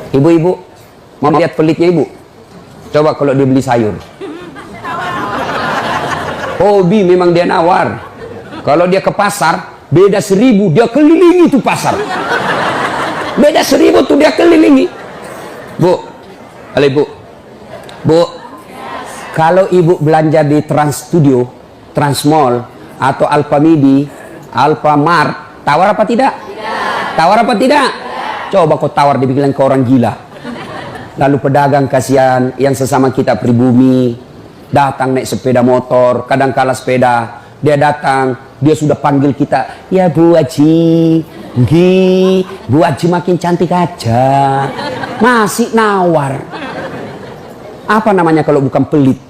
Ibu-ibu, mau lihat pelitnya ibu? Coba kalau dia beli sayur. Hobi memang dia nawar. Kalau dia ke pasar, beda 1000, dia kelilingi tuh pasar. Beda 1000 tuh dia kelilingi. Bu, halo ibu. Bu, kalau ibu belanja di Trans Studio, Trans Mall, atau Alfamidi, Alfamart, tawar apa tidak? Tidak. Tawar apa tidak? Tidak. Coba kau tawar, dibilang ke orang gila. Lalu pedagang kasihan yang sesama kita pribumi, datang naik sepeda motor, kadang kala sepeda, dia datang, dia sudah panggil kita, ya Bu Haji, Bu Haji makin cantik aja, masih nawar. Apa namanya kalau bukan pelit?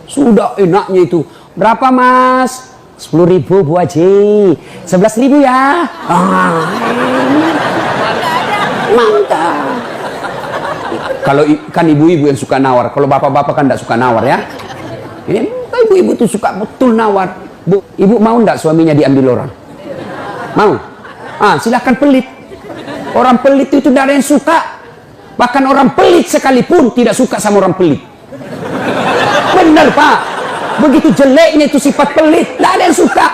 Sudah enaknya itu, berapa mas? 10.000 Bu Haji, 11.000 ya. Mantap. Kalau kan ibu-ibu yang suka nawar, kalau bapak-bapak kan tidak suka nawar ya. Ini ibu-ibu tuh suka betul nawar. Bu, ibu mau ndak suaminya diambil orang? Mau? Silahkan pelit. Orang pelit itu tidak ada yang suka. Bahkan orang pelit sekalipun tidak suka sama orang pelit. Benar Pak. Begitu jeleknya itu sifat pelit, tidak ada yang suka.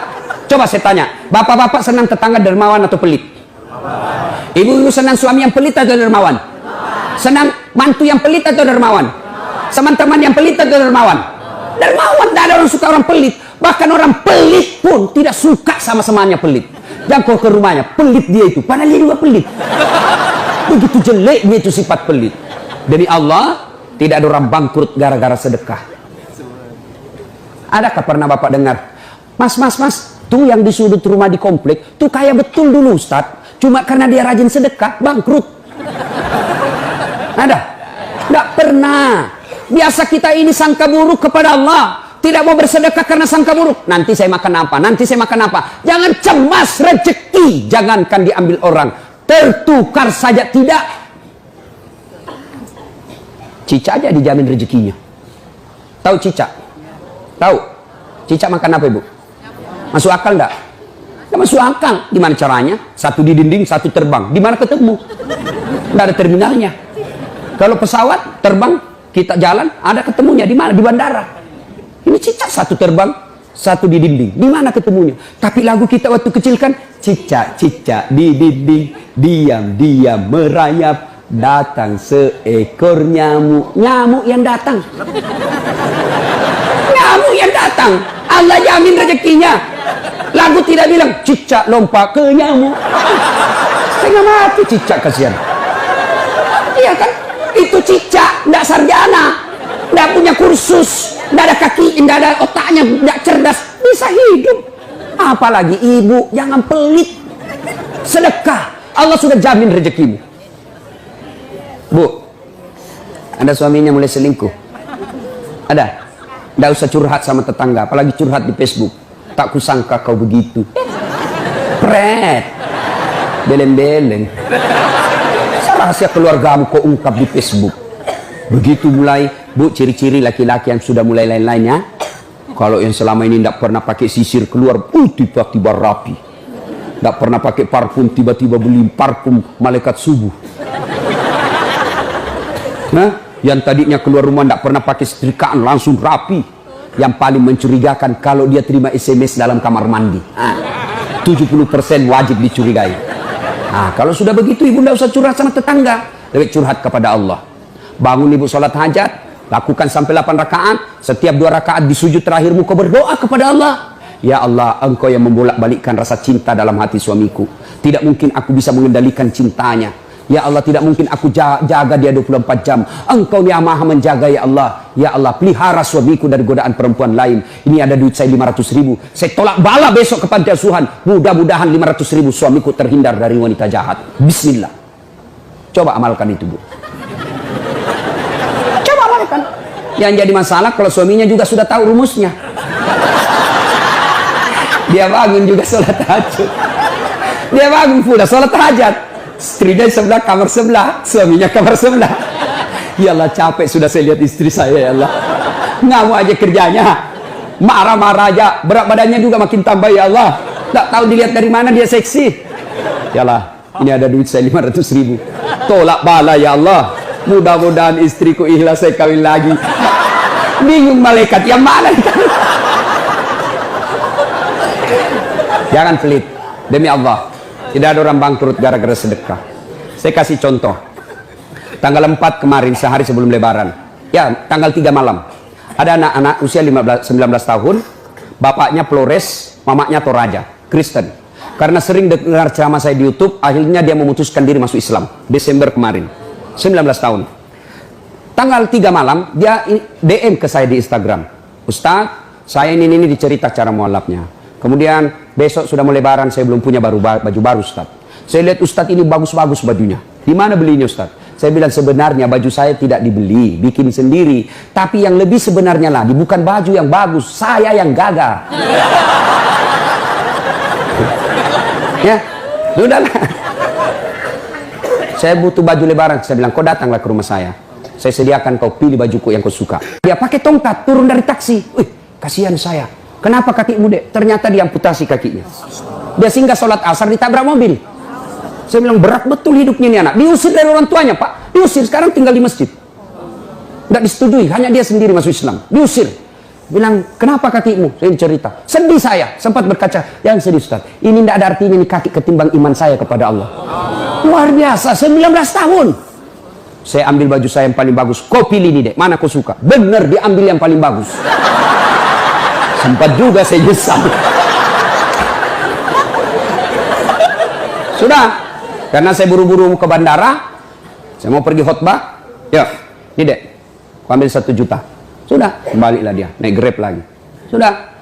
Coba saya tanya, bapak-bapak senang tetangga dermawan atau pelit? Ibu-ibu senang suami yang pelit atau dermawan? Senang mantu yang pelit atau dermawan? Teman-teman yang pelit atau dermawan? Dermawan, tidak ada orang suka orang pelit. Bahkan orang pelit pun tidak suka sama semuanya pelit. Jangkau ke rumahnya, pelit dia itu, padahal dia juga pelit. Begitu jeleknya itu sifat pelit. Demi Allah, tidak ada orang bangkrut gara-gara sedekah. Adakah pernah bapak dengar, mas, tuh yang di sudut rumah di komplek, tuh kaya betul dulu Ustadz, cuma karena dia rajin sedekah, bangkrut. Ada? Tidak pernah. Biasa kita ini sangka buruk kepada Allah. Tidak mau bersedekah karena sangka buruk. Nanti saya makan apa? Nanti saya makan apa? Jangan cemas rezeki. Jangankan diambil orang. Tertukar saja tidak. Cicak aja dijamin rezekinya. Tahu cicak? Tahu? Cicak makan apa ibu? Masuk akal enggak? Tidak masuk akal. Gimana caranya? Satu di dinding, satu terbang. Di mana ketemu? Tidak ada terminalnya. Kalau pesawat terbang, kita jalan, ada ketemunya di mana? Di bandara. Ini cicak satu terbang, satu di dinding. Di mana ketemunya? Tapi lagu kita waktu kecil kan, cicak-cicak di dinding, diam-diam merayap, datang seekor nyamuk. Nyamuk yang datang. Nyamuk yang datang. Allah jamin rezekinya. Lagu tidak bilang cicak lompat ke nyamuk. Setengah mati cicak, kasihan. Iya kan? Itu cicak, tidak sarjana, tidak punya kursus, tidak ada kaki, tidak ada otaknya, tidak cerdas, bisa hidup. Apalagi ibu, jangan pelit. Sedekah, Allah sudah jamin rezekimu. Bu, ada suaminya mulai selingkuh? Ada? Tidak usah curhat sama tetangga, apalagi curhat di Facebook. Tak kusangka kau begitu. Pret, beleng-beleng. Rahasia keluargamu kau ungkap di Facebook. Begitu mulai, bu, ciri-ciri laki-laki yang sudah mulai lain-lainnya. Kalau yang selama ini tidak pernah pakai sisir keluar, tiba-tiba rapi. Tidak pernah pakai parfum, tiba-tiba beli parfum malaikat subuh. Nah, yang tadinya keluar rumah tidak pernah pakai setrikaan, langsung rapi. Yang paling mencurigakan kalau dia terima SMS dalam kamar mandi. 70% wajib dicurigai. Nah, kalau sudah begitu ibu tidak usah curhat sama tetangga, lebih curhat kepada Allah. Bangun ibu sholat hajat, lakukan sampai 8 rakaat. Setiap 2 rakaat di sujud terakhirmu kau berdoa kepada Allah. Ya Allah, engkau yang membolak-balikkan rasa cinta dalam hati suamiku. Tidak mungkin aku bisa mengendalikan cintanya. Ya Allah, tidak mungkin aku jaga dia 24 jam. Engkau yang maha menjaga ya Allah. Ya Allah, pelihara suamiku dari godaan perempuan lain. Ini ada duit saya 500.000. Saya tolak bala besok ke panti asuhan. Mudah-mudahan 500.000 suamiku terhindar dari wanita jahat. Bismillah. Coba amalkan itu, Bu. Coba amalkan. Yang jadi masalah kalau suaminya juga sudah tahu rumusnya. Dia bangun juga sholat tahajud. Dia bangun pula sholat tahajud. Istrinya sebelah, kamar sebelah, suaminya kamar sebelah. Ya Allah, capek sudah saya lihat istri saya, ya Allah. Ngamuk aja kerjanya, marah-marah aja, berat badannya juga makin tambah, ya Allah. Tak tahu dilihat dari mana dia seksi. Ya Allah, ini ada duit saya 500.000. Tolak bala ya Allah. Mudah-mudahan istriku ikhlas saya kawin lagi. Bingung malaikat yang mana? Jangan pelit. Demi Allah, tidak ada orang bangkrut gara-gara sedekah. Saya kasih contoh. Tanggal 4 kemarin, sehari sebelum lebaran. Ya, tanggal 3 malam. Ada anak-anak usia 19 tahun. Bapaknya Flores, mamanya Toraja, Kristen. Karena sering dengar ceramah saya di YouTube, akhirnya dia memutuskan diri masuk Islam. Desember kemarin. 19 tahun. Tanggal 3 malam, dia DM ke saya di Instagram. Ustaz, saya ini dicerita cara mualafnya. Kemudian besok sudah mau lebaran, saya belum punya baju baru Ustaz. Saya lihat Ustaz ini bagus-bagus bajunya. Di mana belinya Ustaz? Saya bilang sebenarnya baju saya tidak dibeli, bikin sendiri. Tapi yang lebih sebenarnya lagi, bukan baju yang bagus, saya yang gagal. Ya, sudahlah. Saya butuh baju lebaran. Saya bilang, kau datanglah ke rumah saya. Saya sediakan kau pilih bajuku yang kau suka. Dia pakai tongkat, turun dari taksi. Wih, kasihan saya. Kenapa kakimu, Dek? Ternyata diamputasi kakinya. Dia singgah sholat asar, ditabrak mobil. Saya bilang, berat betul hidupnya ini anak. Diusir dari orang tuanya, Pak. Diusir, sekarang tinggal di masjid. Tidak disetujui, hanya dia sendiri masuk Islam. Diusir. Bilang, kenapa kakimu? Saya cerita. Sedih saya, sempat berkaca. Yang sedih, Ustaz. Ini tidak ada artinya ini kaki ketimbang iman saya kepada Allah. Luar biasa, 19 tahun. Saya ambil baju saya yang paling bagus. Kau pilih nih, Dek. Mana kau suka? Bener, diambil yang paling bagus. Sempat juga saya nyesal. Sudah. Karena saya buru-buru ke bandara. Saya mau pergi khutbah. Ya, ini Dek. Kau ambil 1 juta. Sudah, kembalilah dia. Naik Grab lagi. Sudah.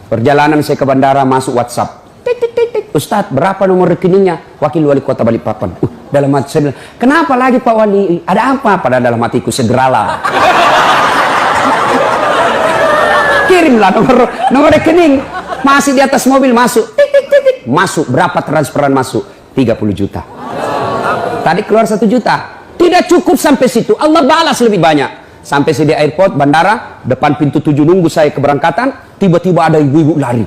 Perjalanan saya ke bandara, masuk WhatsApp. Ustadz, berapa nomor rekeningnya? Wakil Wali Kota Balikpapan. Dalam hati saya bilang, kenapa lagi Pak Wali? Ada apa? Pada dalam hatiku, segeralah. Kirimlah nomor rekening. Masih di atas mobil, masuk. Masuk, berapa transferan masuk? 30 juta. Tadi keluar 1 juta. Tidak cukup sampai situ. Allah balas lebih banyak. Sampai saya di airport, bandara, depan pintu 7 nunggu saya keberangkatan. Tiba-tiba ada ibu-ibu lari.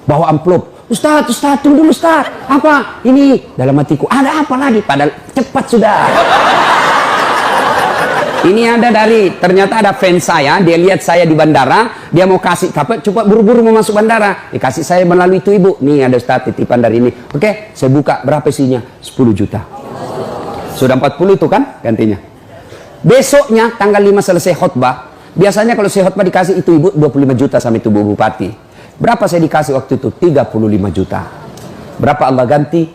Bawa amplop. Ustaz, tunggu dulu Ustaz. Apa? Ini dalam hatiku. Ada apa lagi? Padahal cepat sudah. Ini ada ternyata ada fans saya. Dia lihat saya di bandara. Dia mau kasih kapal. Cepat buru-buru mau masuk bandara. Dikasih saya melalui itu ibu. Nih ada Ustaz titipan dari ini. Oke, saya buka. Berapa isinya? 10 juta. Sudah 40 itu kan gantinya. Besoknya tanggal 5 selesai khutbah. Biasanya kalau saya khutbah dikasih itu ibu 25 juta sama itu Bu Bupati. Berapa saya dikasih waktu itu? 35 juta. Berapa Allah ganti?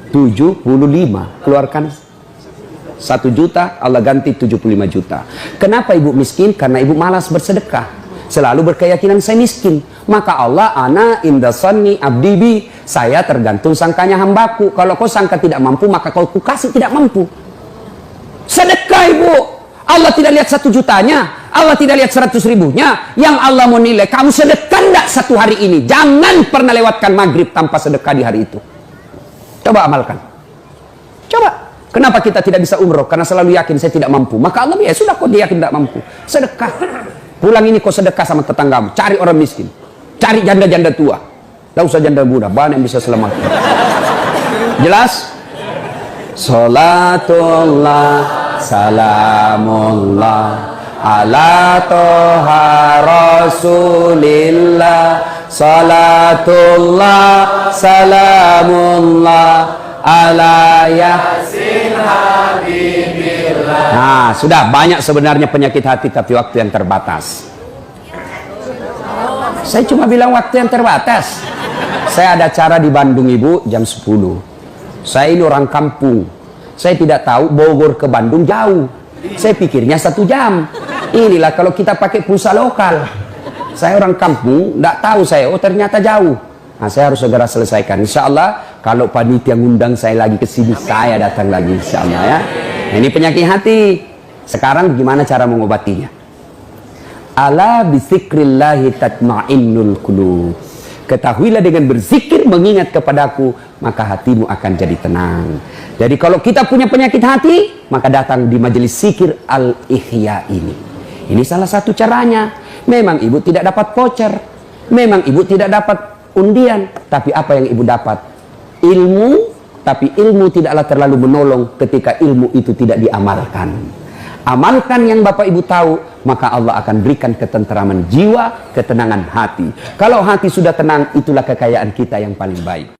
75. Keluarkan 1 juta, Allah ganti 75 juta. Kenapa ibu miskin? Karena ibu malas bersedekah. Selalu berkeyakinan saya miskin. Maka Allah, ana inda sanni abdibi. Saya tergantung sangkanya hambaku. Kalau kau sangka tidak mampu, maka kau kasih tidak mampu. Sedekah ibu. Allah tidak lihat 1 jutanya. Allah tidak lihat 100 ribunya. Yang Allah mau nilai, kamu sedekah enggak 1 hari ini. Jangan pernah lewatkan maghrib tanpa sedekah di hari itu. Coba amalkan. Coba. Kenapa kita tidak bisa umroh? Karena selalu yakin saya tidak mampu. Maka Allah, ya sudah kau yakin tidak mampu. Sedekah. Pulang ini kau sedekah sama tetanggamu. Cari orang miskin. Cari janda-janda tua. Tidak usah janda muda. Banyak yang bisa selamat. Jelas? Salatullah, salamullah ala toha rasulillah. Salatullah, salamullah ala yasin habibillah. Nah, sudah banyak sebenarnya penyakit hati, tapi waktu yang terbatas. Saya cuma bilang waktu yang terbatas. Saya ada acara di Bandung ibu jam 10. Saya ini orang kampung. Saya tidak tahu Bogor ke Bandung jauh. Saya pikirnya 1 jam. Inilah kalau kita pakai pulsa lokal. Saya orang kampung, tidak tahu saya. Oh ternyata jauh. Nah, saya harus segera selesaikan. Insya Allah kalau panitia ngundang saya lagi ke sini, saya datang lagi. Insya Allah ya. Nah, ini penyakit hati. Sekarang gimana cara mengobatinya? Ala bizikrillahi tatma'innul qulub. Ketahuilah dengan berzikir mengingat kepadaku, maka hatimu akan jadi tenang. Jadi kalau kita punya penyakit hati, maka datang di majelis zikir Al-Ihya ini. Ini salah satu caranya. Memang ibu tidak dapat voucher. Memang ibu tidak dapat undian. Tapi apa yang ibu dapat? Ilmu tapi ilmu tidaklah terlalu menolong ketika ilmu itu tidak diamalkan. Amalkan yang Bapak Ibu tahu, maka Allah akan berikan ketenteraman jiwa, ketenangan hati. Kalau hati sudah tenang, itulah kekayaan kita yang paling baik.